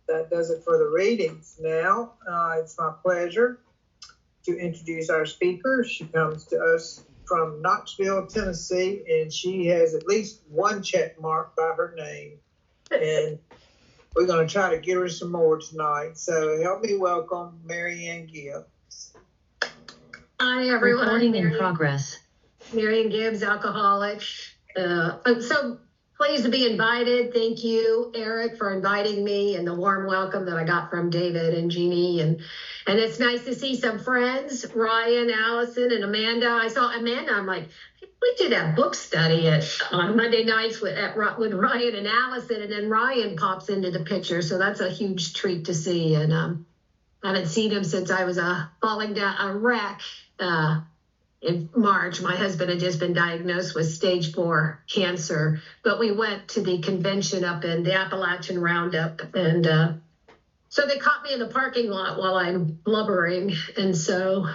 that does it for the readings. Now, it's my pleasure to introduce our speaker. She comes to us from Knoxville, Tennessee, and she has at least one check mark by her name. And we're going to try to get her some more tonight. So help me welcome Marian Gibbs. Hi, everyone. Recording in progress. Marian Gibbs, alcoholic. I'm so pleased to be invited. Thank you, Eric, for inviting me, and the warm welcome that I got from David and Jeannie. And it's nice to see some friends, Ryan, Allison, and Amanda. I saw Amanda. I'm like, we did a book study on Monday nights with Ryan and Allison, and then Ryan pops into the picture. So that's a huge treat to see. And I haven't seen him since I was falling down a wreck in March. My husband had just been diagnosed with stage 4 cancer, but we went to the convention up in the Appalachian Roundup, and so they caught me in the parking lot while I'm blubbering, and so,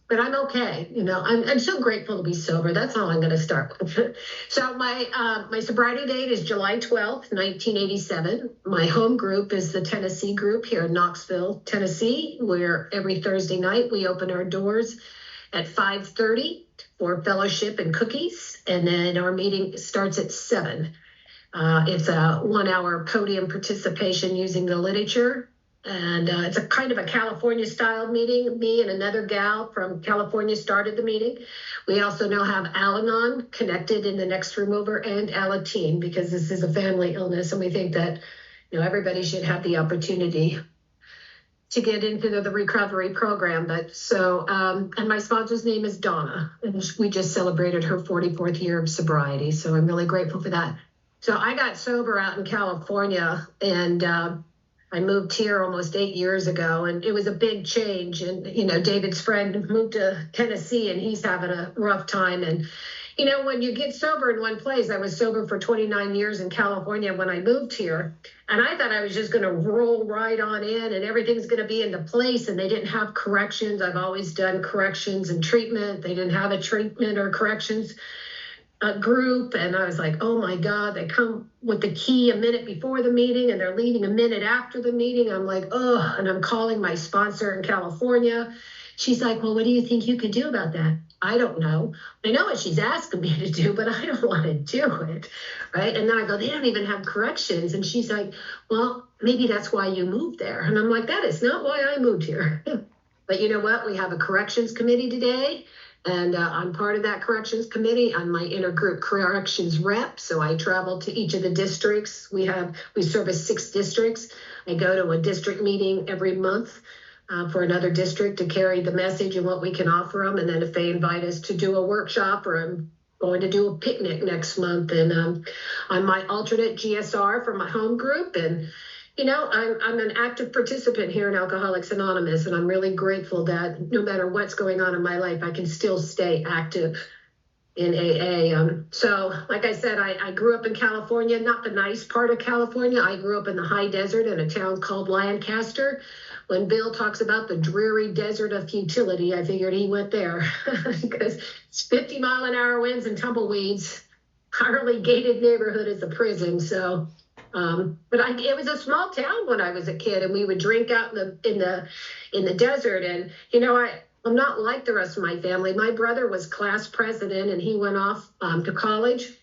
but I'm okay. You know, I'm so grateful to be sober. That's all I'm going to start with. So my sobriety date is July 12th, 1987. My home group is the Tennessee group here in Knoxville, Tennessee, where every Thursday night we open our doors at 5:30 for fellowship and cookies. And then our meeting starts at 7. It's a 1-hour podium participation using the literature. And it's a kind of a California style meeting. Me and another gal from California started the meeting. We also now have Al-Anon connected in the next room over, and Alateen, because this is a family illness. And we think that, you know, everybody should have the opportunity to get into the recovery program. But so, and my sponsor's name is Donna, and we just celebrated her 44th year of sobriety. So I'm really grateful for that. So I got sober out in California, and I moved here almost 8 years ago, and it was a big change. And, you know, David's friend moved to Tennessee, and he's having a rough time. And, you know, when you get sober in one place, I was sober for 29 years in California when I moved here. And I thought I was just going to roll right on in and everything's going to be into place. And they didn't have corrections. I've always done corrections and treatment. They didn't have a treatment or corrections group, and I was like, oh my God, they come with the key a minute before the meeting and they're leaving a minute after the meeting. I'm like, oh, and I'm calling my sponsor in California. She's like, well, what do you think you could do about that? I don't know. I know what she's asking me to do, but I don't want to do it, right? And then I go, they don't even have corrections. And she's like, well, maybe that's why you moved there. And I'm like, that is not why I moved here. But you know what? We have a corrections committee today. And I'm part of that corrections committee. I'm my intergroup corrections rep. So I travel to each of the districts. We service 6 districts. I go to a district meeting every month for another district to carry the message and what we can offer them. And then if they invite us to do a workshop, or I'm going to do a picnic next month. And I'm my alternate GSR for my home group. And you know, I'm an active participant here in Alcoholics Anonymous, and I'm really grateful that no matter what's going on in my life, I can still stay active in AA. So, like I said, I grew up in California, not the nice part of California. I grew up in the high desert in a town called Lancaster. When Bill talks about the dreary desert of futility, I figured he went there because it's 50-mile-an-hour winds and tumbleweeds. Hardly gated neighborhood is a prison, so... but it was a small town when I was a kid, and we would drink out in the desert. And you know, I'm not like the rest of my family. My brother was class president, and he went off to college.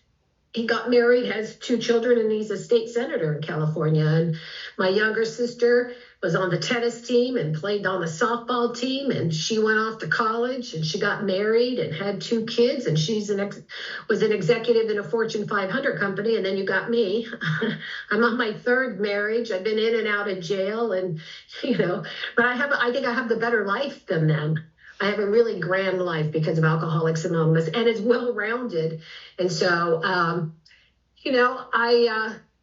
He got married, has 2 children, and he's a state senator in California. And my younger sister was on the tennis team and played on the softball team, and she went off to college, and she got married and had 2 kids, and she's was an executive in a Fortune 500 company. And then you got me. I'm on my 3rd marriage. I've been in and out of jail, and you know, but I think I have the better life than them. I have a really grand life because of Alcoholics Anonymous, and it's well-rounded. And so, you know,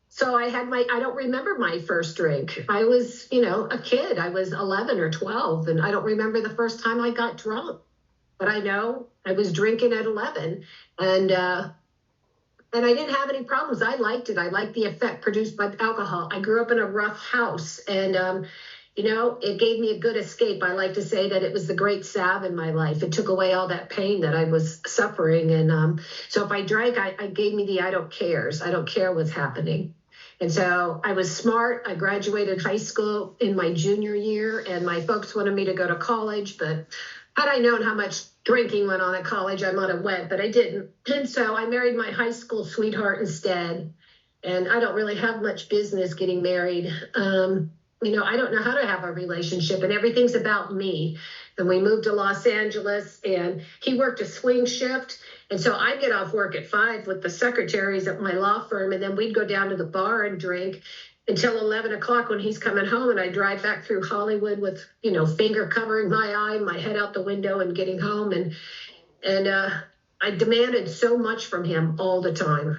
so I don't remember my first drink. I was, you know, a kid. I was 11 or 12, and I don't remember the first time I got drunk. But I know I was drinking at 11, and I didn't have any problems. I liked it. I liked the effect produced by alcohol. I grew up in a rough house, and you know, it gave me a good escape. I like to say that it was the great salve in my life. It took away all that pain that I was suffering. And so if I drank, I gave me the I don't cares. I don't care what's happening. And so I was smart. I graduated high school in my junior year, and my folks wanted me to go to college. But had I known how much drinking went on at college, I might have went, but I didn't. And so I married my high school sweetheart instead. And I don't really have much business getting married. I don't know how to have a relationship, and everything's about me. And we moved to Los Angeles, and he worked a swing shift. And so I'd get off work at 5 with the secretaries at my law firm, and then we'd go down to the bar and drink until 11 o'clock when he's coming home. And I drive back through Hollywood with, finger covering my eye, my head out the window and getting home. And I demanded so much from him all the time.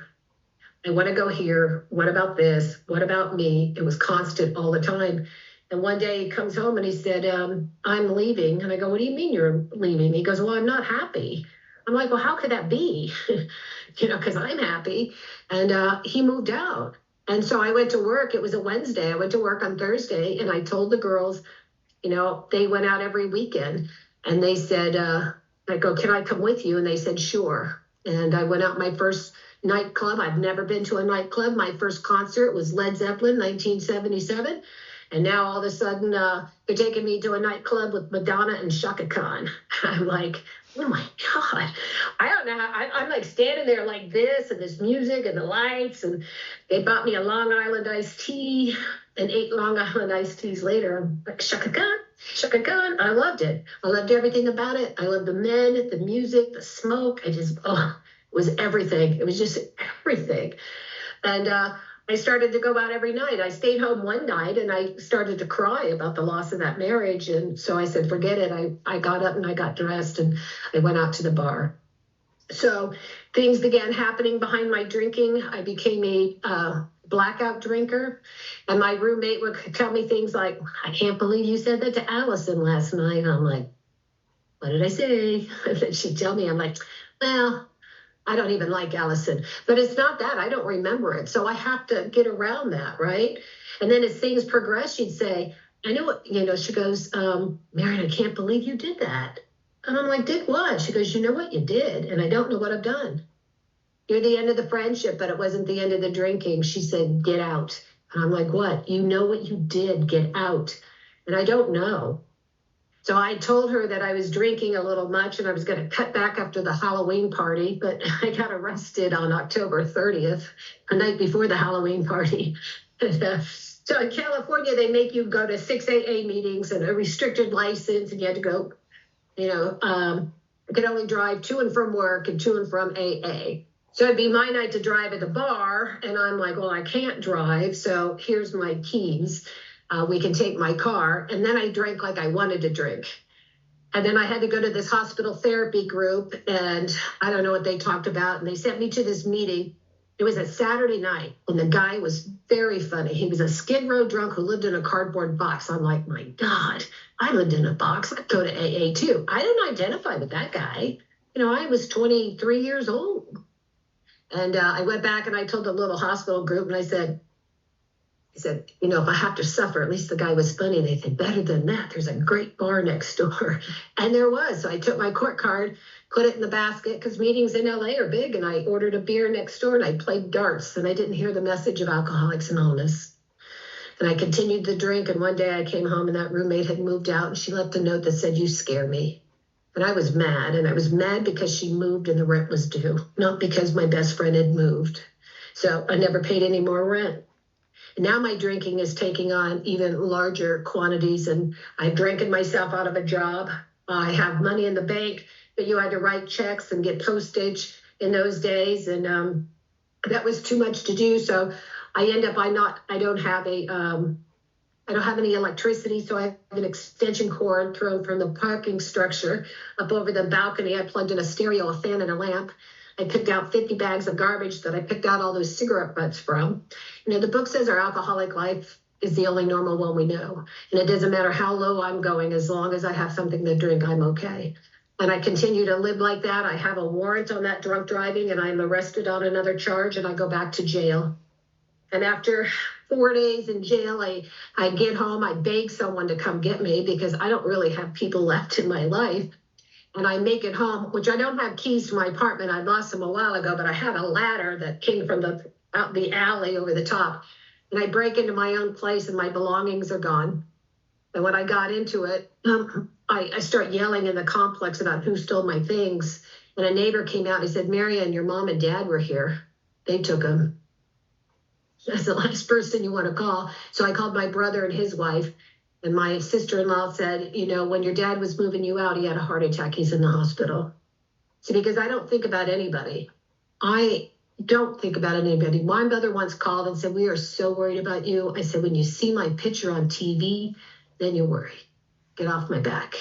I want to go here. What about this? What about me? It was constant all the time. And one day he comes home and he said, I'm leaving. And I go, what do you mean you're leaving? He goes, well, I'm not happy. I'm like, well, how could that be? Because I'm happy. And he moved out. And so I went to work. It was a Wednesday. I went to work on Thursday, and I told the girls, they went out every weekend. And they said, I go, can I come with you? And they said, sure. And I went out my first nightclub. I've never been to a nightclub. My first concert was Led Zeppelin, 1977. And now all of a sudden they're taking me to a nightclub with Madonna and Chaka Khan. I'm like, oh my God. I don't know. I'm like standing there like this, and this music and the lights. And they bought me a Long Island iced tea, and 8 Long Island iced teas later. I'm like, Chaka Khan, Chaka Khan. I loved it. I loved everything about it. I loved the men, the music, the smoke. It was everything. It was just everything. And I started to go out every night. I stayed home one night and I started to cry about the loss of that marriage. And so I said, forget it. I got up and I got dressed and I went out to the bar. So things began happening behind my drinking. I became a blackout drinker. And my roommate would tell me things like, I can't believe you said that to Allison last night. I'm like, what did I say? And then she'd tell me, I'm like, well, I don't even like Allison, but it's not that. I don't remember it. So I have to get around that, right? And then as things progress, she'd say, I know what, she goes, Marian, I can't believe you did that. And I'm like, did what? She goes, you know what you did, and I don't know what I've done. You're the end of the friendship, but it wasn't the end of the drinking. She said, get out. And I'm like, what? You know what you did, get out. And I don't know. So I told her that I was drinking a little much and I was going to cut back after the Halloween party, but I got arrested on October 30th, the night before the Halloween party. So in California, they make you go to 6 AA meetings and a restricted license, and you had to go, I could only drive to and from work and to and from AA. So it'd be my night to drive at the bar, and I'm like, well, I can't drive, so here's my keys. We can take my car. And then I drank like I wanted to drink. And then I had to go to this hospital therapy group, and I don't know what they talked about. And they sent me to this meeting. It was a Saturday night, and the guy was very funny. He was a Skid Row drunk who lived in a cardboard box. I'm like, my God, I lived in a box. I'd go to AA too. I didn't identify with that guy. I was 23 years old. And I went back and I told the little hospital group, and I said, if I have to suffer, at least the guy was funny. They said, better than that, there's a great bar next door. And there was. So I took my court card, put it in the basket, because meetings in LA are big, and I ordered a beer next door, and I played darts, and I didn't hear the message of Alcoholics Anonymous. And I continued to drink, and one day I came home, and that roommate had moved out, and she left a note that said, you scare me. And I was mad, and I was mad because she moved and the rent was due, not because my best friend had moved. So I never paid any more rent. Now my drinking is taking on even larger quantities, and I've drinking myself out of a job. I have money in the bank, but you had to write checks and get postage in those days, and that was too much to do. So I end up I don't have any electricity, so I have an extension cord thrown from the parking structure up over the balcony. I plugged in a stereo, a fan, and a lamp. I picked out 50 bags of garbage that I picked out all those cigarette butts from. The book says our alcoholic life is the only normal one we know. And it doesn't matter how low I'm going, as long as I have something to drink, I'm okay. And I continue to live like that. I have a warrant on that drunk driving, and I'm arrested on another charge, and I go back to jail. And after 4 days in jail, I get home, I beg someone to come get me because I don't really have people left in my life. And I make it home, which I don't have keys to my apartment. I lost them a while ago, but I had a ladder that came from out the alley over the top. And I break into my own place and my belongings are gone. And when I got into it, I start yelling in the complex about who stole my things. And a neighbor came out and he said, Marian, your mom and dad were here. They took them. That's the last person you want to call. So I called my brother and his wife. And my sister-in-law said, you know, when your dad was moving you out, he had a heart attack. He's in the hospital. So because I don't think about anybody. I don't think about anybody. My mother once called and said, we are so worried about you. I said, when you see my picture on TV, then you worry. Get off my back.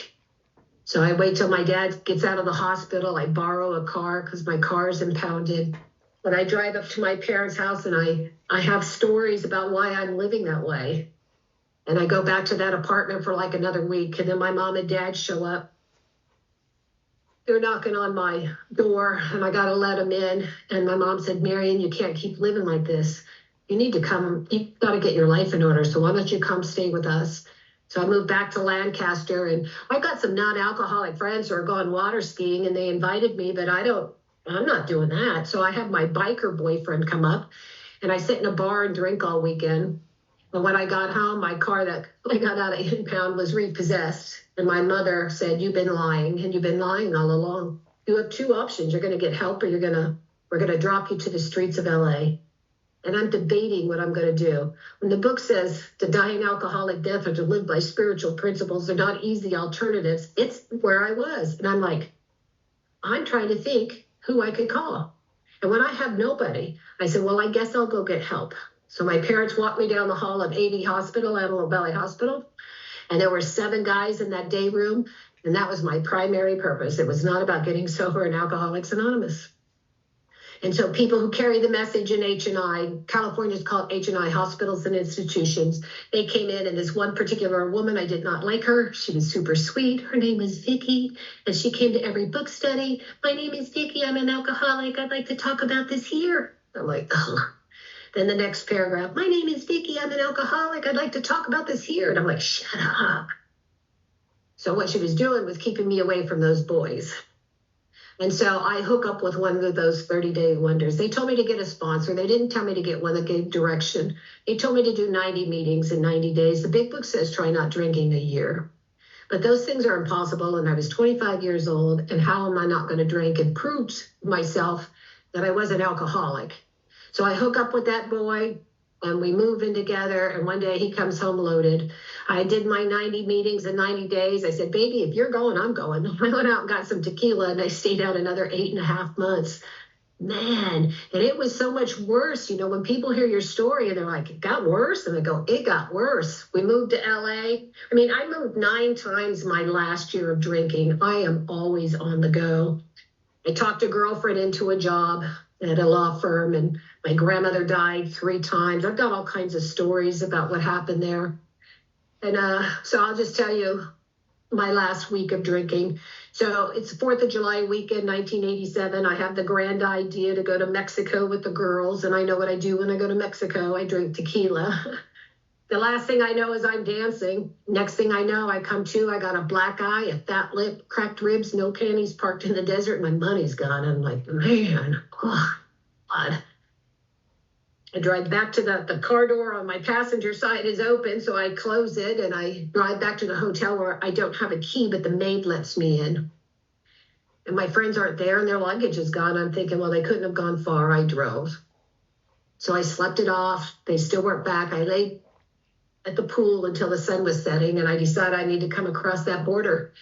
So I wait till my dad gets out of the hospital. I borrow a car because my car is impounded. But I drive up to my parents' house and I have stories about why I'm living that way. And I go back to that apartment for like another week. And then my mom and dad show up. They're knocking on my door and I got to let them in. And my mom said, Marian, you can't keep living like this. You need to come. You got to get your life in order. So why don't you come stay with us? So I moved back to Lancaster and I've got some non-alcoholic friends who are going water skiing and they invited me, but I'm not doing that. So I have my biker boyfriend come up and I sit in a bar and drink all weekend. And when I got home, my car that I got out of impound was repossessed. And my mother said, you've been lying and you've been lying all along. You have two options. You're going to get help or we're going to drop you to the streets of LA. And I'm debating what I'm going to do. When the book says to die an alcoholic death or to live by spiritual principles, they're not easy alternatives. It's where I was. And I'm like, I'm trying to think who I could call. And when I have nobody, I said, well, I guess I'll go get help. So my parents walked me down the hall of AV Hospital, Antelope Valley Hospital. And there were 7 guys in that day room. And that was my primary purpose. It was not about getting sober in Alcoholics Anonymous. And so people who carry the message in H&I, California's called H&I, Hospitals and Institutions, they came in and this one particular woman, I did not like her. She was super sweet. Her name was Vicky. And she came to every book study. My name is Vicky. I'm an alcoholic. I'd like to talk about this here. I'm like, oh. Then the next paragraph, my name is Vicky. I'm an alcoholic. I'd like to talk about this here. And I'm like, shut up. So what she was doing was keeping me away from those boys. And so I hook up with one of those 30-day wonders. They told me to get a sponsor. They didn't tell me to get one that gave direction. They told me to do 90 meetings in 90 days. The big book says try not drinking a year. But those things are impossible. And I was 25 years old. And how am I not going to drink? And proved myself that I was an alcoholic. So I hook up with that boy. And we move in together. And one day he comes home loaded. I did my 90 meetings in 90 days. I said, baby, if you're going, I'm going. I went out and got some tequila and I stayed out another 8.5 months. Man, and it was so much worse. You know, when people hear your story and they're like, it got worse. And I go, it got worse. We moved to LA. I mean, I moved 9 times my last year of drinking. I am always on the go. I talked a girlfriend into a job at a law firm and my grandmother died 3 times. I've got all kinds of stories about what happened there. And so I'll just tell you my last week of drinking. So it's 4th of July weekend, 1987. I have the grand idea to go to Mexico with the girls. And I know what I do when I go to Mexico. I drink tequila. The last thing I know is I'm dancing. Next thing I know, I come to, I got a black eye, a fat lip, cracked ribs, no panties, parked in the desert. My money's gone. I'm like, man, oh, God. I drive back to the car door on my passenger side is open, so I close it and I drive back to the hotel where I don't have a key, but the maid lets me in. And my friends aren't there and their luggage is gone. I'm thinking, well, they couldn't have gone far. I drove. So I slept it off. They still weren't back. I laid at the pool until the sun was setting and I decided I need to come across that border.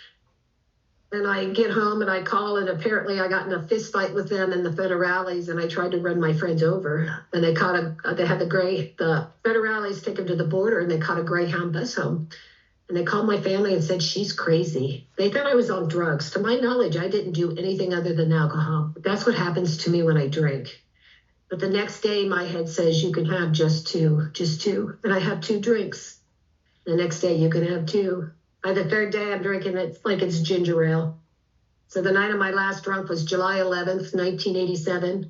And I get home and I call and apparently I got in a fist fight with them in the federales and I tried to run my friends over. And they had the federales take them to the border and they caught a Greyhound bus home. And they called my family and said, she's crazy. They thought I was on drugs. To my knowledge, I didn't do anything other than alcohol. That's what happens to me when I drink. But the next day my head says you can have just two. And I have 2 drinks. The next day you can have 2. By the 3rd day, I'm drinking it like it's ginger ale. So the night of my last drunk was July 11th, 1987.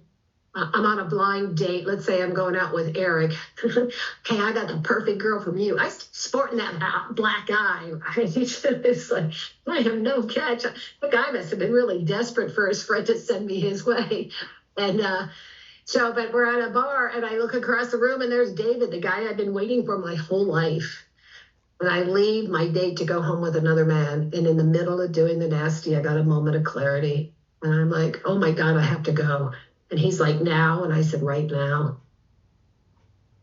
I'm on a blind date. Let's say I'm going out with Eric. Okay, I got the perfect girl from you. I sporting that black eye. It's like, I have no catch. The guy must have been really desperate for his friend to send me his way. And So, but we're at a bar and I look across the room and there's David, the guy I've been waiting for my whole life. And I leave my date to go home with another man. And in the middle of doing the nasty, I got a moment of clarity. And I'm like, oh my God, I have to go. And he's like, now? And I said, right now.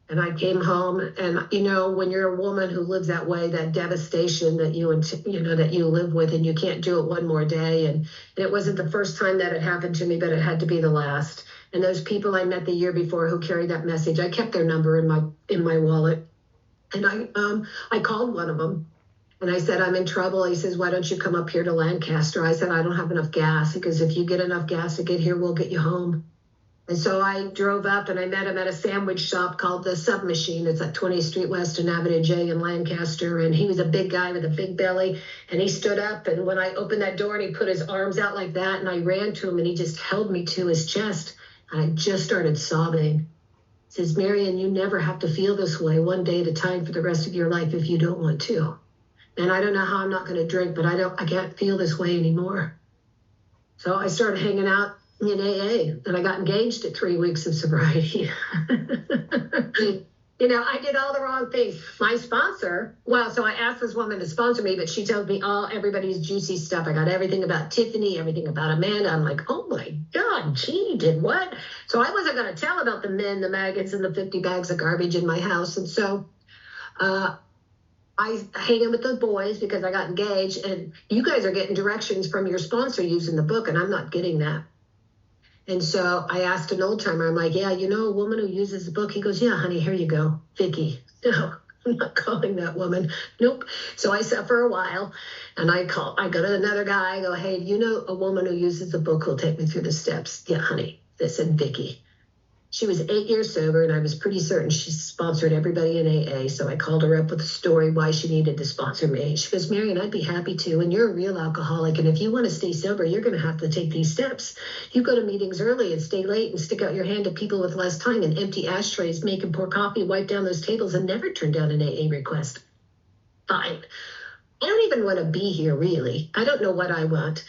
And I came home, and when you're a woman who lives that way, that devastation that that you live with, and you can't do it one more day. And it wasn't the first time that it happened to me, but it had to be the last. And those people I met the year before who carried that message, I kept their number in my wallet, and I called one of them, and I said, I'm in trouble. He says, why don't you come up here to Lancaster? I said, I don't have enough gas. He goes, if you get enough gas to get here, we'll get you home. And so I drove up and I met him at a sandwich shop called the Submachine. It's at 20th Street West and Avenue J in Lancaster. And he was a big guy with a big belly. And he stood up. And when I opened that door and he put his arms out like that, and I ran to him and he just held me to his chest. And I just started sobbing. He says, Marian, you never have to feel this way one day at a time for the rest of your life if you don't want to. And I don't know how I'm not going to drink, but I can't feel this way anymore. So I started hanging out in AA, and I got engaged at 3 weeks of sobriety. I did all the wrong things. My sponsor, so I asked this woman to sponsor me, but she told me everybody's juicy stuff. I got everything about Tiffany, everything about Amanda. I'm like, oh my God, Jeannie did what? So I wasn't going to tell about the men, the maggots, and the 50 bags of garbage in my house. And so I hang with the boys because I got engaged, and you guys are getting directions from your sponsor using the book, and I'm not getting that. And so I asked an old timer, I'm like, yeah, a woman who uses the book? He goes, yeah, honey, here you go, Vicky. No, I'm not calling that woman. Nope. So I sat for a while, and I go to another guy, I go, hey, a woman who uses the book who'll take me through the steps? Yeah, honey. They said, Vicky. She was 8 years sober, and I was pretty certain she sponsored everybody in AA. So I called her up with a story why she needed to sponsor me. She goes, Marian, I'd be happy to. And you're a real alcoholic. And if you want to stay sober, you're going to have to take these steps. You go to meetings early and stay late and stick out your hand to people with less time and empty ashtrays, make and pour coffee, wipe down those tables, and never turn down an AA request. Fine. I don't even want to be here, really. I don't know what I want.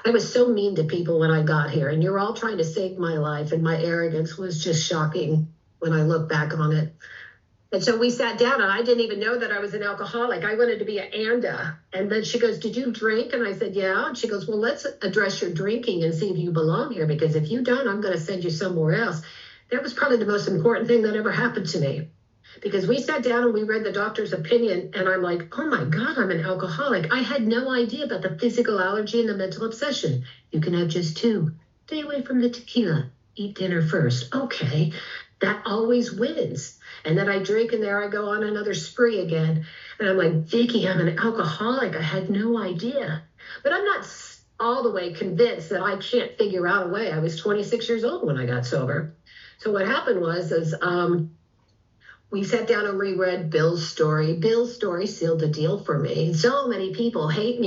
I was so mean to people when I got here, and you're all trying to save my life, and my arrogance was just shocking when I look back on it. And so we sat down, and I didn't even know that I was an alcoholic. I wanted to be an ANDA. And then she goes, did you drink? And I said, yeah. And she goes, well, let's address your drinking and see if you belong here, because if you don't, I'm going to send you somewhere else. That was probably the most important thing that ever happened to me. Because we sat down and we read the doctor's opinion, and I'm like, oh my God, I'm an alcoholic. I had no idea about the physical allergy and the mental obsession. You can have just 2. Stay away from the tequila. Eat dinner first. Okay, that always wins. And then I drink, and there I go on another spree again. And I'm like, Vicky, I'm an alcoholic. I had no idea. But I'm not all the way convinced that I can't figure out a way. I was 26 years old when I got sober. So what happened was we sat down and reread Bill's story. Bill's story sealed the deal for me. So many people hate,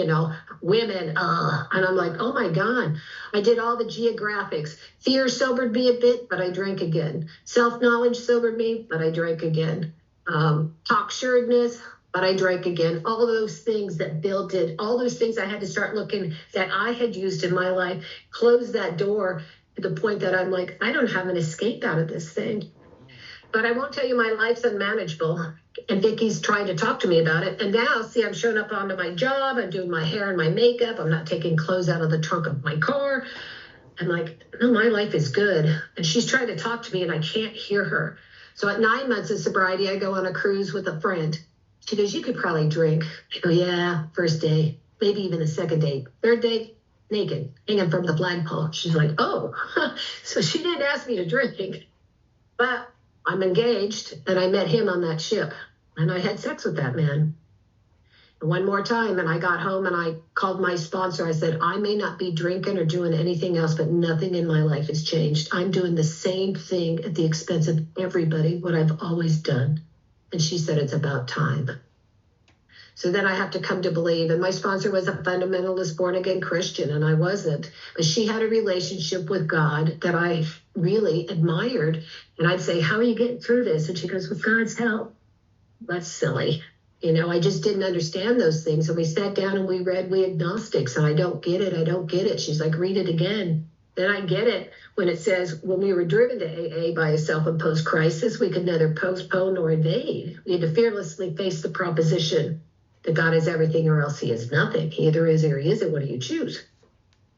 women. And I'm like, oh my God. I did all the geographics. Fear sobered me a bit, but I drank again. Self-knowledge sobered me, but I drank again. Cocksuredness, but I drank again. All those things that Bill did, all those things I had to start looking that I had used in my life, closed that door to the point that I'm like, I don't have an escape out of this thing. But I won't tell you my life's unmanageable. And Vicky's trying to talk to me about it. And now, see, I'm showing up onto my job. I'm doing my hair and my makeup. I'm not taking clothes out of the trunk of my car. I'm like, no, my life is good. And she's trying to talk to me, and I can't hear her. So at 9 months of sobriety, I go on a cruise with a friend. She goes, you could probably drink. I go, yeah, first day, maybe even the second date. Third date, naked, hanging from the flagpole. She's like, oh. So she didn't ask me to drink. But I'm engaged, and I met him on that ship, and I had sex with that man. And one more time, and I got home, and I called my sponsor. I said, I may not be drinking or doing anything else, but nothing in my life has changed. I'm doing the same thing at the expense of everybody, what I've always done. And she said, it's about time. So then I have to come to believe, and my sponsor was a fundamentalist born-again Christian, and I wasn't. But she had a relationship with God that I really admired. And I'd say, how are you getting through this? And she goes, with God's help. That's silly. I just didn't understand those things. And we sat down and we read We Agnostics, and I don't get it. She's like, read it again. Then I get it when it says, when we were driven to AA by a self-imposed crisis, we could neither postpone nor evade. We had to fearlessly face the proposition that God is everything or else he is nothing. He either is or he isn't. What do you choose?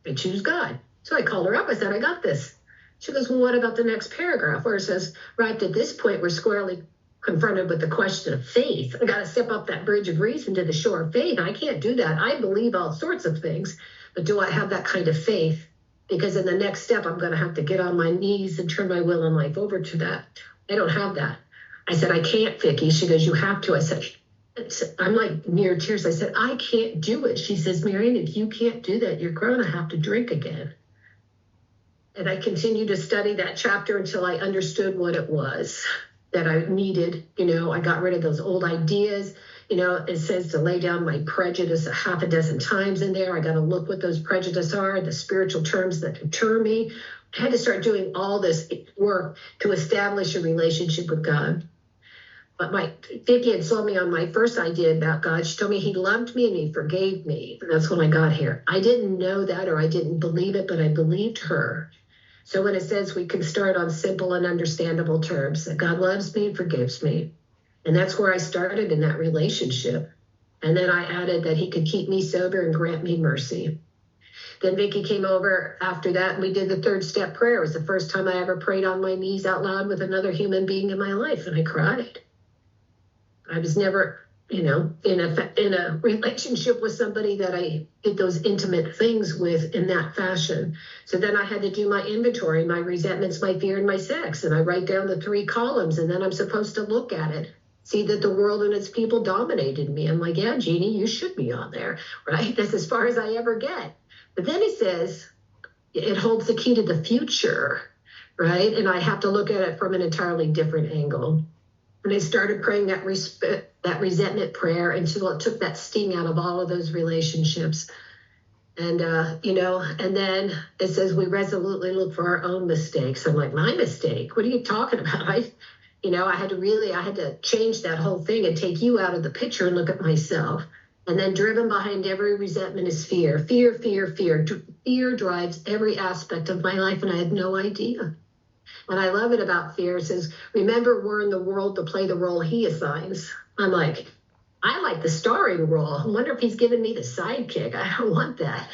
I choose God. So I called her up. I said, I got this. She goes, well, what about the next paragraph where it says, right at this point, we're squarely confronted with the question of faith. I got to step up that bridge of reason to the shore of faith. I can't do that. I believe all sorts of things, but do I have that kind of faith? Because in the next step, I'm going to have to get on my knees and turn my will and life over to that. I don't have that. I said, I can't, Vicki. She goes, you have to. I said, I'm like near tears. I said, I can't do it. She says, Marian, if you can't do that, you're going to have to drink again. And I continued to study that chapter until I understood what it was that I needed. I got rid of those old ideas. It says to lay down my prejudice a half a dozen times in there. I got to look what those prejudices are, the spiritual terms that deter me. I had to start doing all this work to establish a relationship with God. But Vicki had sold me on my first idea about God. She told me he loved me and he forgave me. And that's when I got here. I didn't know that, or I didn't believe it, but I believed her. So when it says we can start on simple and understandable terms, that God loves me and forgives me. And that's where I started in that relationship. And then I added that he could keep me sober and grant me mercy. Then Vicki came over after that, and we did the third step prayer. It was the first time I ever prayed on my knees out loud with another human being in my life, and I cried. I was never, in a relationship with somebody that I did those intimate things with in that fashion. So then I had to do my inventory, my resentments, my fear, and my sex. And I write down the 3 columns, and then I'm supposed to look at it, see that the world and its people dominated me. I'm like, yeah, Jeannie, you should be on there, right? That's as far as I ever get. But then it says it holds the key to the future, right? And I have to look at it from an entirely different angle. And I started praying that resentment prayer until it took that sting out of all of those relationships. And, and then it says we resolutely look for our own mistakes. I'm like, my mistake? What are you talking about? I had to change that whole thing and take you out of the picture and look at myself. And then driven behind every resentment is fear. Fear, fear, fear. Fear drives every aspect of my life, and I had no idea. And I love it about fear. It says, remember, we're in the world to play the role he assigns. I'm like, I like the starring role. I wonder if he's giving me the sidekick. I don't want that.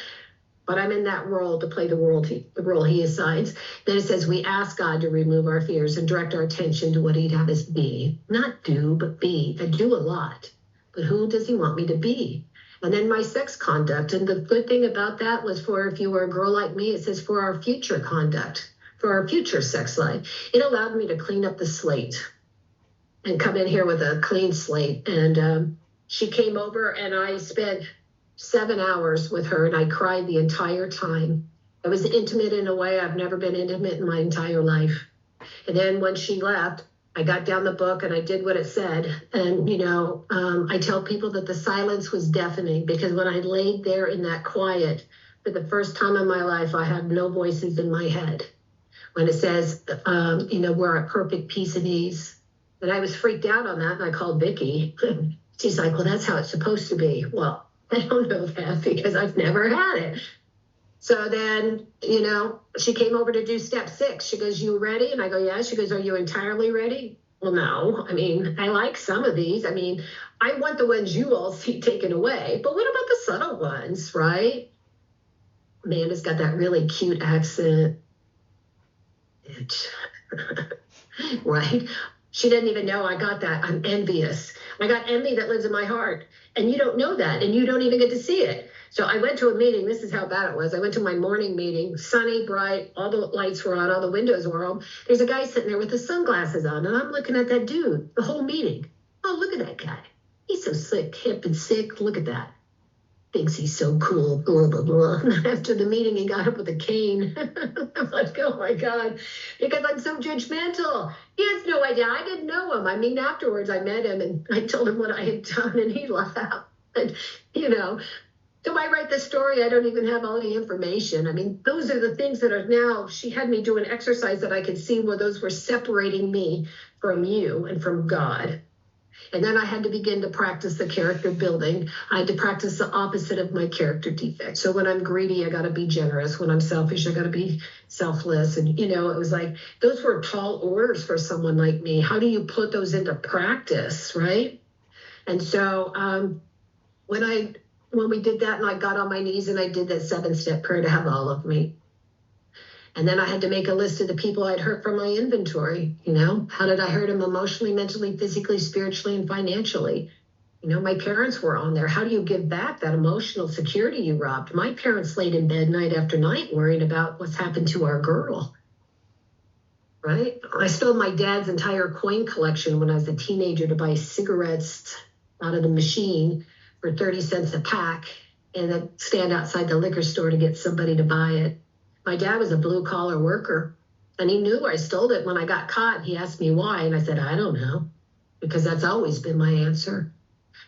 But I'm in that role to play the role he assigns. Then it says, we ask God to remove our fears and direct our attention to what he'd have us be. Not do, but be. I do a lot. But who does he want me to be? And then my sex conduct. And the good thing about that was if you were a girl like me, it says for our future conduct, for our future sex life. It allowed me to clean up the slate and come in here with a clean slate. And she came over and I spent 7 hours with her and I cried the entire time. I was intimate in a way I've never been intimate in my entire life. And then when she left, I got down the book and I did what it said. And, I tell people that the silence was deafening because when I laid there in that quiet, for the first time in my life, I had no voices in my head. When it says, we're at perfect peace and ease. And I was freaked out on that. And I called Vicki. She's like, well, that's how it's supposed to be. Well, I don't know that because I've never had it. So then, she came over to do step 6. She goes, you ready? And I go, yeah. She goes, are you entirely ready? Well, no. I mean, I like some of these. I mean, I want the ones you all see taken away. But what about the subtle ones, right? Amanda's got that really cute accent. Right? She didn't even know I got that. I'm envious. I got envy that lives in my heart. And you don't know that. And you don't even get to see it. So I went to a meeting. This is how bad it was. I went to my morning meeting, sunny, bright, all the lights were on, all the windows were on. There's a guy sitting there with the sunglasses on, and I'm looking at that dude the whole meeting. Oh, look at that guy. He's so slick, hip, and sick. Look at that. Thinks he's so cool, blah, blah, blah. And after the meeting, he got up with a cane. I'm like, oh, my God, because I'm so judgmental. He has no idea. I didn't know him. I mean, afterwards, I met him, and I told him what I had done, and he laughed. And, so I write the story. I don't even have all the information. I mean, those are the things that are now, she had me do an exercise that I could see where those were separating me from you and from God. And then I had to begin to practice the character building. I had to practice the opposite of my character defect. So when I'm greedy, I got to be generous. When I'm selfish, I got to be selfless. And, it was like, those were tall orders for someone like me. How do you put those into practice, right? And so when we did that and I got on my knees and I did that 7-step prayer to have all of me. And then I had to make a list of the people I'd hurt from my inventory. How did I hurt them emotionally, mentally, physically, spiritually, and financially? My parents were on there. How do you give back that emotional security you robbed? My parents laid in bed night after night worrying about what's happened to our girl, right? I stole my dad's entire coin collection when I was a teenager to buy cigarettes out of the machine for 30 cents a pack and then stand outside the liquor store to get somebody to buy it. My dad was a blue-collar worker, and he knew I stole it when I got caught. He asked me why, and I said, I don't know, because that's always been my answer.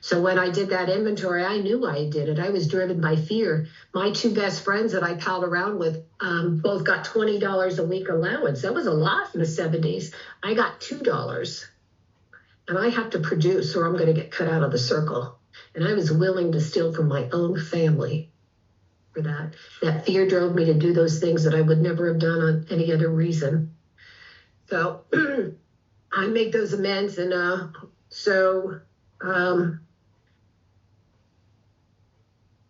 So when I did that inventory, I knew I did it. I was driven by fear. My 2 best friends that I palled around with both got $20 a week allowance. That was a lot in the 70s. I got $2, and I have to produce or I'm going to get cut out of the circle. And I was willing to steal from my own family. For that. That fear drove me to do those things that I would never have done on any other reason. So I made those amends. And the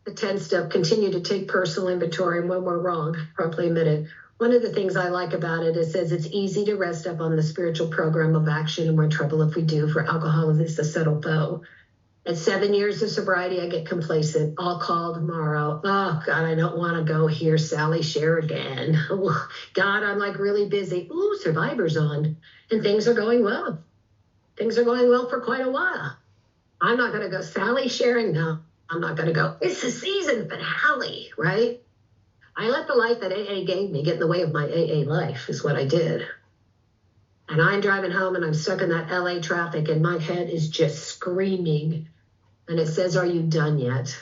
10-step, continue to take personal inventory. And when we're wrong, promptly admit it. One of the things I like about it, it says it's easy to rest up on the spiritual program of action, and we're in trouble if we do, for alcohol is a subtle foe. At 7 years of sobriety, I get complacent. I'll call tomorrow. Oh, God, I don't want to go here. Sally, share again. Oh, God, I'm like really busy. Ooh, Survivor's on. And things are going well. Things are going well for quite a while. I'm not going to go. Sally sharing? No, I'm not going to go. It's the season finale, right? I let the life that AA gave me get in the way of my AA life is what I did. And I'm driving home and I'm stuck in that LA traffic and my head is just screaming. And it says, are you done yet?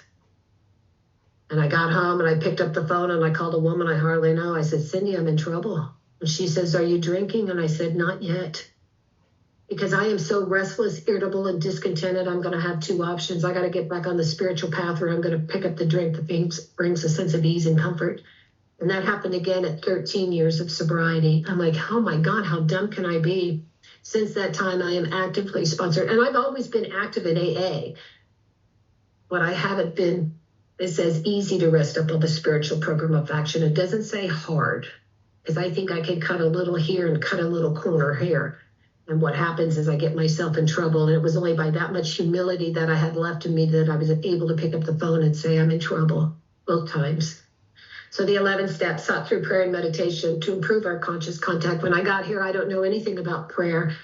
And I got home and I picked up the phone and I called a woman I hardly know. I said, Cindy, I'm in trouble. And she says, are you drinking? And I said, not yet. Because I am so restless, irritable, and discontented, I'm going to have 2 options. I got to get back on the spiritual path, or I'm going to pick up the drink that brings a sense of ease and comfort. And that happened again at 13 years of sobriety. I'm like, oh my God, how dumb can I be? Since that time, I am actively sponsored. And I've always been active in AA. What I haven't been, it says easy to rest up on the spiritual program of action. It doesn't say hard, because I think I can cut a little here and cut a little corner here. And what happens is I get myself in trouble. And it was only by that much humility that I had left in me that I was able to pick up the phone and say, I'm in trouble, both times. So the 11 steps sought through prayer and meditation to improve our conscious contact. When I got here, I don't know anything about prayer.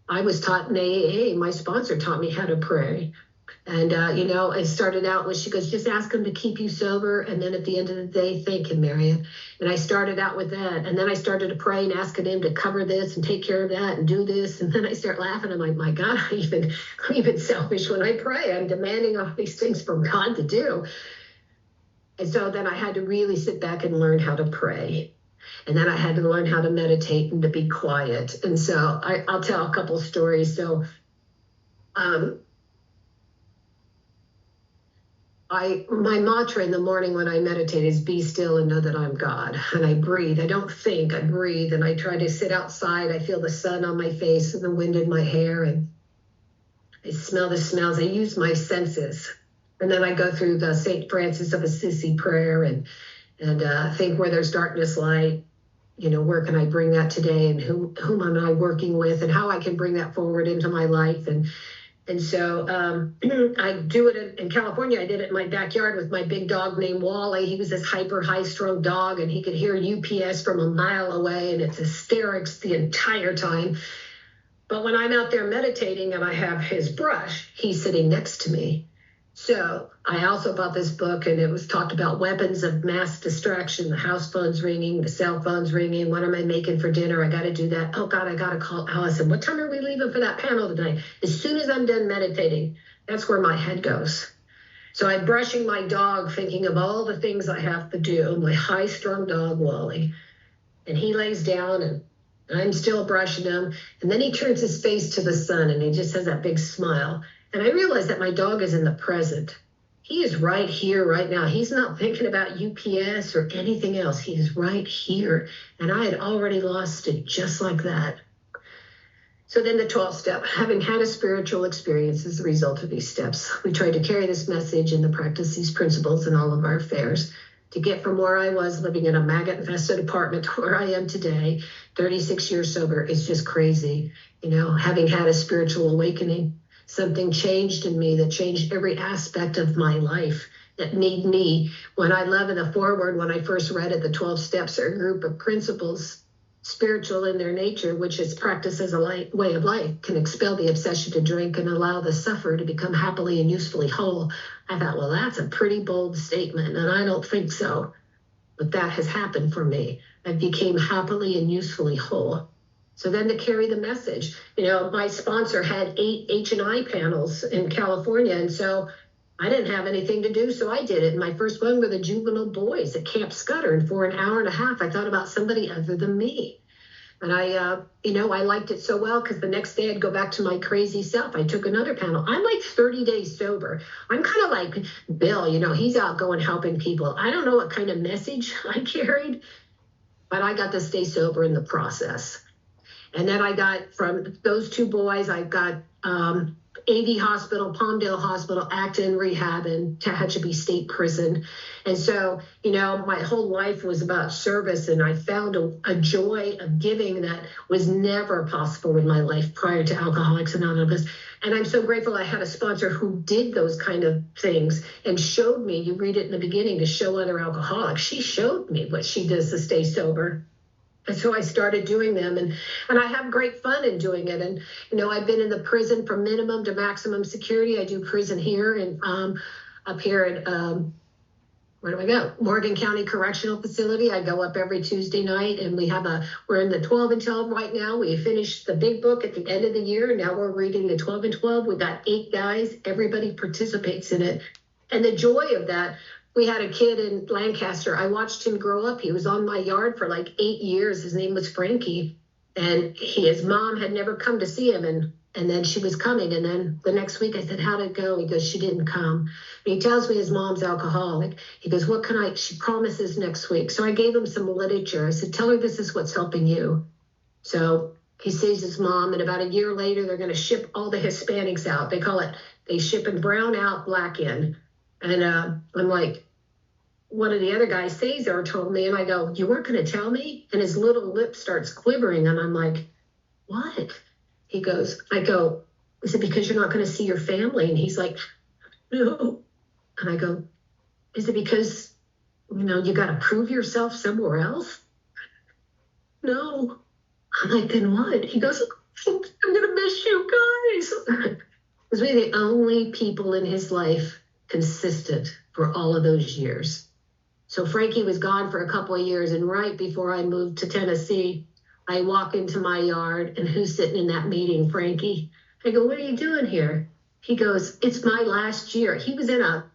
I was taught in AA. My sponsor taught me how to pray. And, it started out with, she goes, just ask him to keep you sober. And then at the end of the day, thank him, Marian. And I started out with that. And then I started to pray and asking him to cover this and take care of that and do this. And then I start laughing. I'm like, my God, I'm even selfish when I pray. I'm demanding all these things from God to do. And so then I had to really sit back and learn how to pray. And then I had to learn how to meditate and to be quiet. And so I'll tell a couple stories. So my mantra in the morning when I meditate is be still and know that I'm God. And I breathe. I don't think. I breathe. And I try to sit outside. I feel the sun on my face and the wind in my hair. And I smell the smells. I use my senses. And then I go through the St. Francis of Assisi prayer and think where there's darkness, light, where can I bring that today, and whom am I working with, and how I can bring that forward into my life. And so I do it in California. I did it in my backyard with my big dog named Wally. He was this hyper high-strung dog, and he could hear UPS from a mile away, and it's hysterics the entire time. But when I'm out there meditating and I have his brush, he's sitting next to me. So I also bought this book, and it was talked about weapons of mass distraction, the house phone's ringing, the cell phone's ringing. What am I making for dinner? I got to do that. Oh, God, I got to call Allison. What time are we leaving for that panel tonight? As soon as I'm done meditating, that's where my head goes. So I'm brushing my dog, thinking of all the things I have to do, my high-strung dog, Wally. And he lays down, and And I'm still brushing him. And then he turns his face to the sun and he just has that big smile. And I realize that my dog is in the present. He is right here, right now. He's not thinking about UPS or anything else. He is right here. And I had already lost it just like that. So then the 12th step, having had a spiritual experience as a result of these steps, we tried to carry this message and to practice these principles in all of our affairs. To get from where I was living in a maggot-infested apartment to where I am today, 36 years sober, is just crazy. You know, having had a spiritual awakening, something changed in me that changed every aspect of my life. That made me, when I love in the foreword, when I first read it, the 12 steps are a group of principles, spiritual in their nature, which is practice as a way of life, can expel the obsession to drink and allow the sufferer to become happily and usefully whole. I thought, well, that's a pretty bold statement, and I don't think so. But that has happened for me. I became happily and usefully whole. So then to carry the message, you know, my sponsor had 8 H&I panels in California, and so I didn't have anything to do, so I did it. And my first one were the juvenile boys at Camp Scudder. And for an hour and a half, I thought about somebody other than me. And I liked it so well because the next day I'd go back to my crazy self. I took another panel. I'm like 30 days sober. I'm kind of like Bill, you know, he's out going helping people. I don't know what kind of message I carried, but I got to stay sober in the process. And then I got from those 2 boys, I got AV Hospital, Palmdale Hospital, Acton Rehab, and Tehachapi State Prison. And so, you know, my whole life was about service, and I found a joy of giving that was never possible in my life prior to Alcoholics Anonymous. And I'm so grateful I had a sponsor who did those kind of things and showed me, you read it in the beginning, to show other alcoholics. She showed me what she does to stay sober. And so I started doing them, and I have great fun in doing it. And, you know, I've been in the prison from minimum to maximum security. I do prison here and up here at, where do I go? Morgan County Correctional Facility. I go up every Tuesday night, and we're in the 12 and 12 right now. We finished the big book at the end of the year. And now we're reading the 12 and 12. We've got 8 guys. Everybody participates in it. And the joy of that, we had a kid in Lancaster. I watched him grow up. He was on my yard for like 8 years. His name was Frankie. And his mom had never come to see him. And then she was coming. And then the next week I said, how'd it go? He goes, she didn't come. And he tells me his mom's alcoholic. He goes, she promises next week. So I gave him some literature. I said, tell her this is what's helping you. So he sees his mom. And about a year later, they're going to ship all the Hispanics out. They ship in brown out, black in. And I'm like, one of the other guys, Cesar, told me, and I go, you weren't going to tell me? And his little lip starts quivering, and I'm like, what? I go, is it because you're not going to see your family? And he's like, no. And I go, is it because, you know, you got to prove yourself somewhere else? No. I'm like, then what? He goes, I'm going to miss you guys. Because we're the only people in his life consistent for all of those years. So Frankie was gone for a couple of years, and right before I moved to Tennessee, I walk into my yard, and who's sitting in that meeting? Frankie. I go, what are you doing here? He goes, it's my last year. He was in a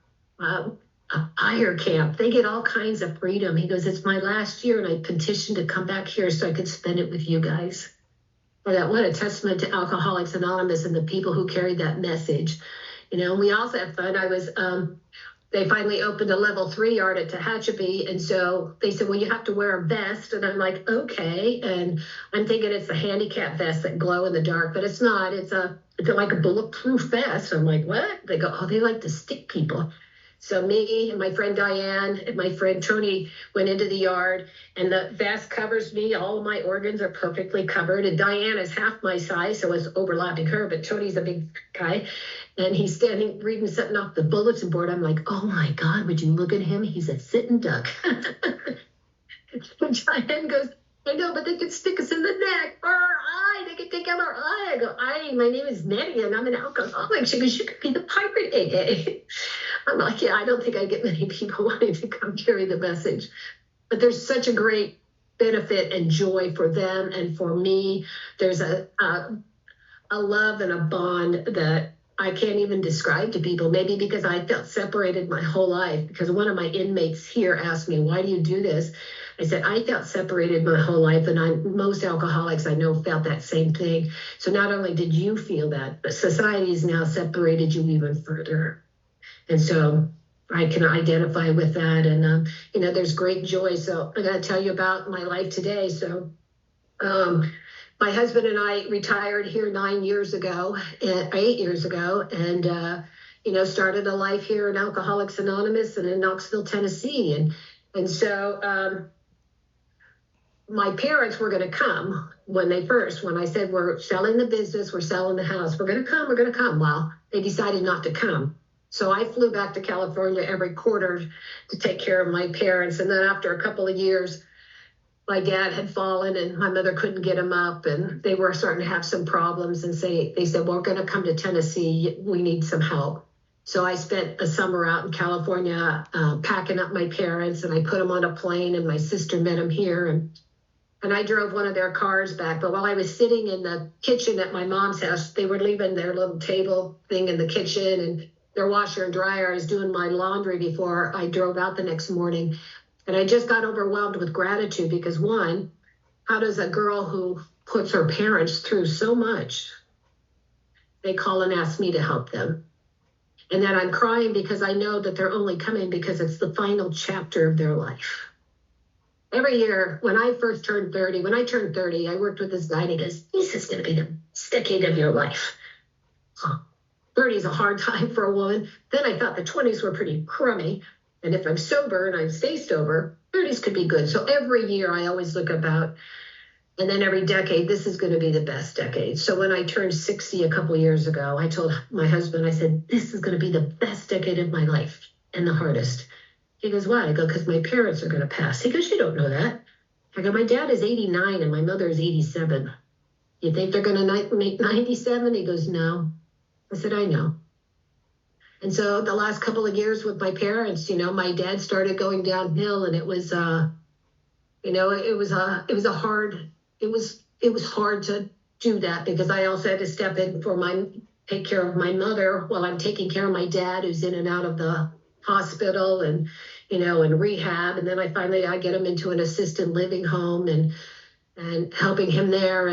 fire camp. They get all kinds of freedom. He goes, it's my last year, and I petitioned to come back here so I could spend it with you guys. What a testament to Alcoholics Anonymous and the people who carried that message. You know, we also had fun. They finally opened a level 3 yard at Tehachapi. And so they said, well, you have to wear a vest. And I'm like, okay. And I'm thinking it's a handicap vest that glow in the dark, but it's not. It's like a bulletproof vest. I'm like, what? They go, oh, they like to stick people. So me and my friend Diane and my friend Tony went into the yard, and the vest covers me. All of my organs are perfectly covered. And Diane is half my size, so it's overlapping her, but Tony's a big guy. And he's standing reading something off the bulletin board. I'm like, oh my God, would you look at him? He's a sitting duck. And Diane goes, I know, but they could stick us in the neck or our eye. They could take out our eye. I go, my name is Marian. I'm an alcoholic. She goes, you could be the pirate AA. I'm like, yeah, I don't think I get many people wanting to come carry the message. But there's such a great benefit and joy for them and for me. There's a love and a bond that I can't even describe to people, maybe because I felt separated my whole life. Because one of my inmates here asked me, why do you do this? I said, I felt separated my whole life. And most alcoholics I know felt that same thing. So not only did you feel that, but society has now separated you even further. And so I can identify with that. And, there's great joy. So I got to tell you about my life today. So my husband and I retired here 8 years ago, and started a life here in Alcoholics Anonymous and in Knoxville, Tennessee, and so my parents were going to come when I said we're selling the business, we're selling the house, we're going to come. Well, they decided not to come. So I flew back to California every quarter to take care of my parents, and then after a couple of years, my dad had fallen and my mother couldn't get him up, and they were starting to have some problems, and they said, well, we're going to come to Tennessee. We need some help. So I spent a summer out in California packing up my parents, and I put them on a plane, and my sister met them here, and I drove one of their cars back. But while I was sitting in the kitchen at my mom's house, they were leaving their little table thing in the kitchen and their washer and dryer. I was doing my laundry before I drove out the next morning. And I just got overwhelmed with gratitude because, one, how does a girl who puts her parents through so much, they call and ask me to help them? And then I'm crying because I know that they're only coming because it's the final chapter of their life. Every year, when I turned 30, I worked with this guy, and he goes, this is going to be the best decade of your life. 30 is a hard time for a woman. Then I thought the 20s were pretty crummy. And if I'm sober and I stay sober, 30s could be good. So every year I always look about, and then every decade, this is going to be the best decade. So when I turned 60 a couple of years ago, I told my husband, I said, this is going to be the best decade of my life and the hardest. He goes, why? I go, because my parents are going to pass. He goes, you don't know that. I go, my dad is 89 and my mother is 87. You think they're going to make 97? He goes, no. I said, I know. And so the last couple of years with my parents, my dad started going downhill, and it was hard to do that because I also had to step in take care of my mother while I'm taking care of my dad, who's in and out of the hospital and, in rehab. And then I get him into an assisted living home and helping him there.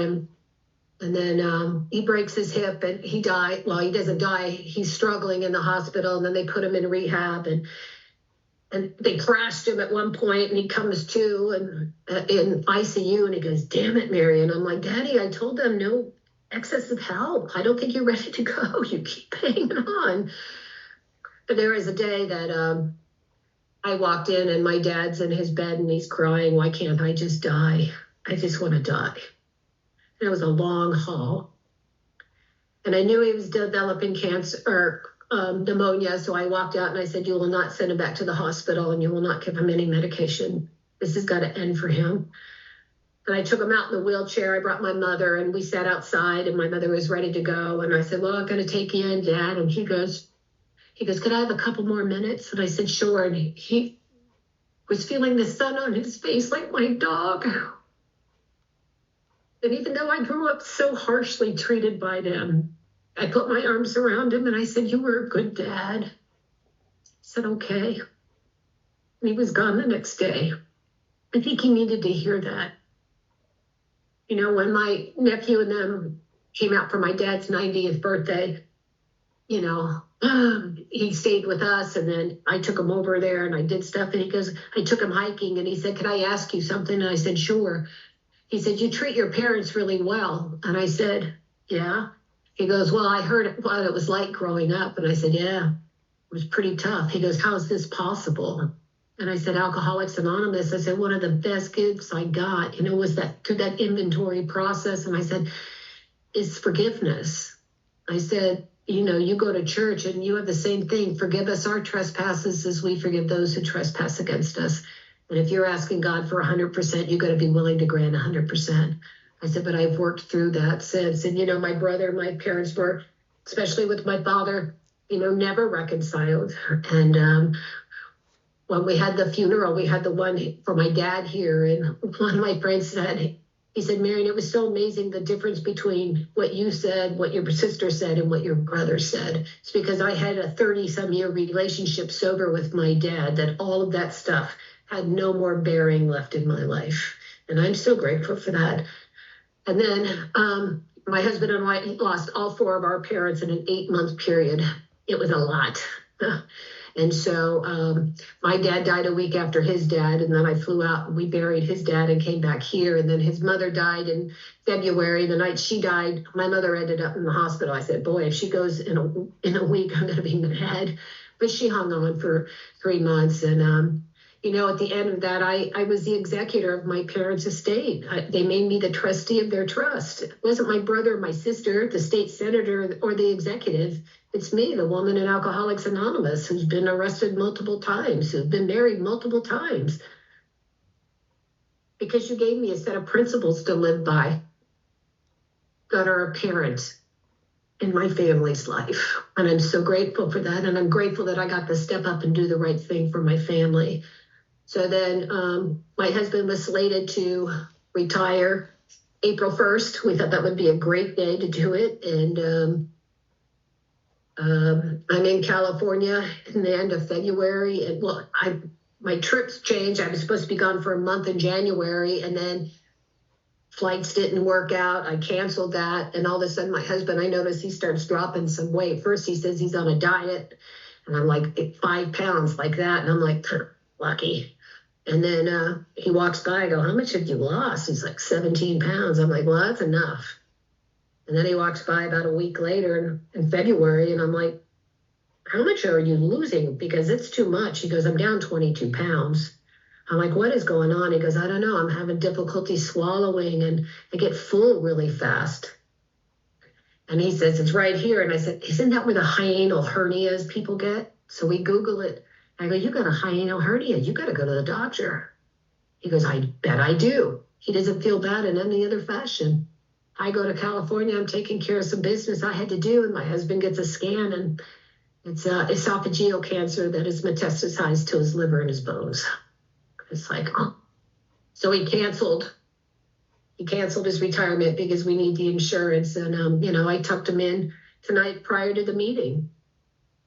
And then he breaks his hip and he died. Well, he doesn't die. He's struggling in the hospital. And then they put him in rehab and they crashed him at one point, and he comes to and in ICU, and he goes, damn it, Marian. I'm like, Daddy, I told them no excessive help. I don't think you're ready to go. You keep hanging on. But there was a day that I walked in and my dad's in his bed and he's crying. Why can't I just die? I just want to die. It was a long haul. And I knew he was developing cancer or pneumonia. So I walked out and I said, you will not send him back to the hospital and you will not give him any medication. This has got to end for him. And I took him out in the wheelchair. I brought my mother and we sat outside and my mother was ready to go. And I said, well, I'm going to take you in, Dad. And he goes, could I have a couple more minutes? And I said, sure. And he was feeling the sun on his face like my dog. And even though I grew up so harshly treated by them, I put my arms around him and I said, you were a good dad. He said, okay. And he was gone the next day. I think he needed to hear that. When my nephew and them came out for my dad's 90th birthday, he stayed with us, and then I took him over there and I did stuff. And he goes, I took him hiking and he said, could I ask you something? And I said, sure. He said, you treat your parents really well. And I said, yeah. He goes, well, I heard what it was like growing up. And I said, yeah, it was pretty tough. He goes, how is this possible? And I said, Alcoholics Anonymous. I said, one of the best gifts I got, was that through that inventory process. And I said, is forgiveness. I said, you go to church and you have the same thing. Forgive us our trespasses as we forgive those who trespass against us. And if you're asking God for 100%, you got to be willing to grant 100%. I said, but I've worked through that since. And, my parents were, especially with my father, never reconciled. And when we had the funeral, we had the one for my dad here. And one of my friends said, he said, Marian, it was so amazing the difference between what you said, what your sister said, and what your brother said. It's because I had a 30-some-year relationship sober with my dad that all of that stuff had no more bearing left in my life. And I'm so grateful for that. And then my husband and I lost all 4 of our parents in an 8-month period. It was a lot. And so my dad died a week after his dad, and then I flew out and we buried his dad and came back here. And then his mother died in February. The night she died, my mother ended up in the hospital. I said, boy, if she goes in a week, I'm going to be mad. But she hung on for 3 months. And, you know, at the end of that, I was the executor of my parents' estate. They made me the trustee of their trust. It wasn't my brother or my sister, the state senator, or the executive. It's me, the woman in Alcoholics Anonymous, who's been arrested multiple times, who's been married multiple times. Because you gave me a set of principles to live by that are apparent in my family's life. And I'm so grateful for that. And I'm grateful that I got to step up and do the right thing for my family. So then my husband was slated to retire April 1st. We thought that would be a great day to do it. And I'm in California in the end of February. And well, my trips changed. I was supposed to be gone for a month in January, and then flights didn't work out. I canceled that. And all of a sudden, my husband, I noticed he starts dropping some weight. First, he says he's on a diet. And I'm like 5 pounds like that. And I'm like, lucky. And then he walks by. I go, how much have you lost? He's like 17 pounds. I'm like, well, that's enough. And then he walks by about a week later in February. And I'm like, how much are you losing? Because it's too much. He goes, I'm down 22 pounds. I'm like, what is going on? He goes, I don't know. I'm having difficulty swallowing and I get full really fast. And he says, it's right here. And I said, isn't that where the hiatal hernias people get? So we Google it. I go, you got a hiatal hernia. You got to go to the doctor. He goes, I bet I do. He doesn't feel bad in any other fashion. I go to California. I'm taking care of some business I had to do. And my husband gets a scan and it's esophageal cancer that is metastasized to his liver and his bones. It's like, oh. So he canceled his retirement because we need the insurance. And, you know, I tucked him in tonight prior to the meeting.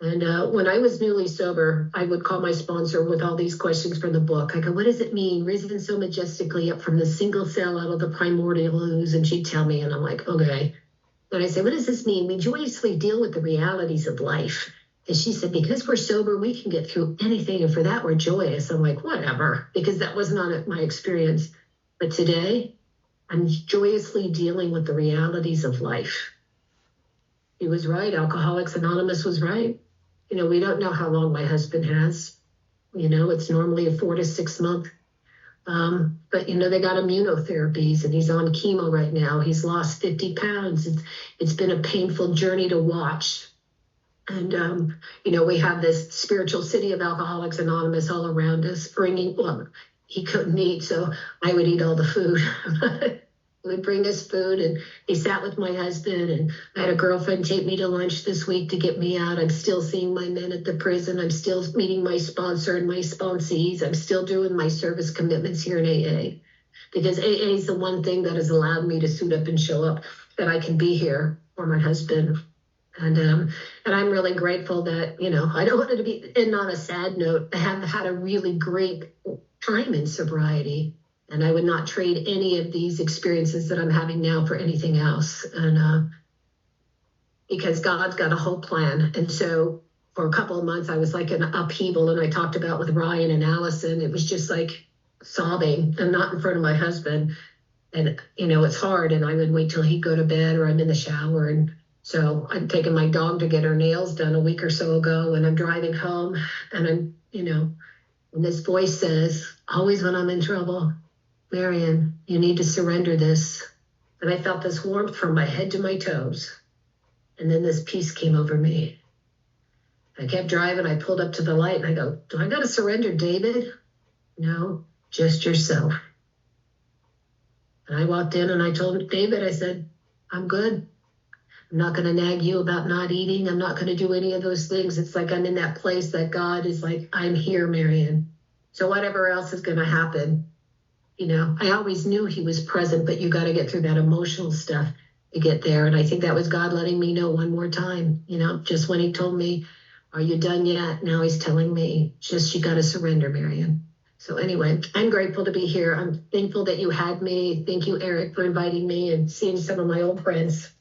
And when I was newly sober, I would call my sponsor with all these questions from the book. I go, what does it mean? Risen so majestically up from the single cell out of the primordial ooze. And she'd tell me, and I'm like, okay. And I say, what does this mean? We joyously deal with the realities of life. And she said, because we're sober, we can get through anything. And for that, we're joyous. I'm like, whatever, because that was not my experience. But today, I'm joyously dealing with the realities of life. He was right. Alcoholics Anonymous was right. You know, we don't know how long my husband has. You know, it's normally a 4 to 6 month. But, you know, they got immunotherapies and he's on chemo right now. He's lost 50 pounds. It's been a painful journey to watch. And, you know, we have this spiritual city of Alcoholics Anonymous all around us bringing, well, he couldn't eat, so I would eat all the food. He would bring us food, and he sat with my husband, and I had a girlfriend take me to lunch this week to get me out. I'm still seeing my men at the prison. I'm still meeting my sponsor and my sponsees. I'm still doing my service commitments here in AA, because AA is the one thing that has allowed me to suit up and show up, that I can be here for my husband. And I'm really grateful that, you know, I don't want it to be end on a sad note. I have had a really great time in sobriety. And I would not trade any of these experiences that I'm having now for anything else. And because God's got a whole plan. And so for a couple of months, I was like an upheaval. And I talked about with Ryan and Allison, it was just like sobbing, and not in front of my husband. And, you know, it's hard. And I would wait till he'd go to bed or I'm in the shower. And so I'm taking my dog to get her nails done a week or so ago. And I'm driving home and I'm, you know, and this voice says, always when I'm in trouble, Marian, you need to surrender this. And I felt this warmth from my head to my toes. And then this peace came over me. I kept driving. I pulled up to the light and I go, do I got to surrender, David? No, just yourself. And I walked in and I told David, I said, I'm good. I'm not going to nag you about not eating. I'm not going to do any of those things. It's like I'm in that place that God is like, I'm here, Marian. So whatever else is going to happen, You know, I always knew he was present, but you got to get through that emotional stuff to get there. And I think that was God letting me know one more time, you know, just when he told me, are you done yet? Now he's telling me, just you got to surrender, Marian. So anyway, I'm grateful to be here. I'm thankful that you had me. Thank you, Eric, for inviting me and seeing some of my old friends.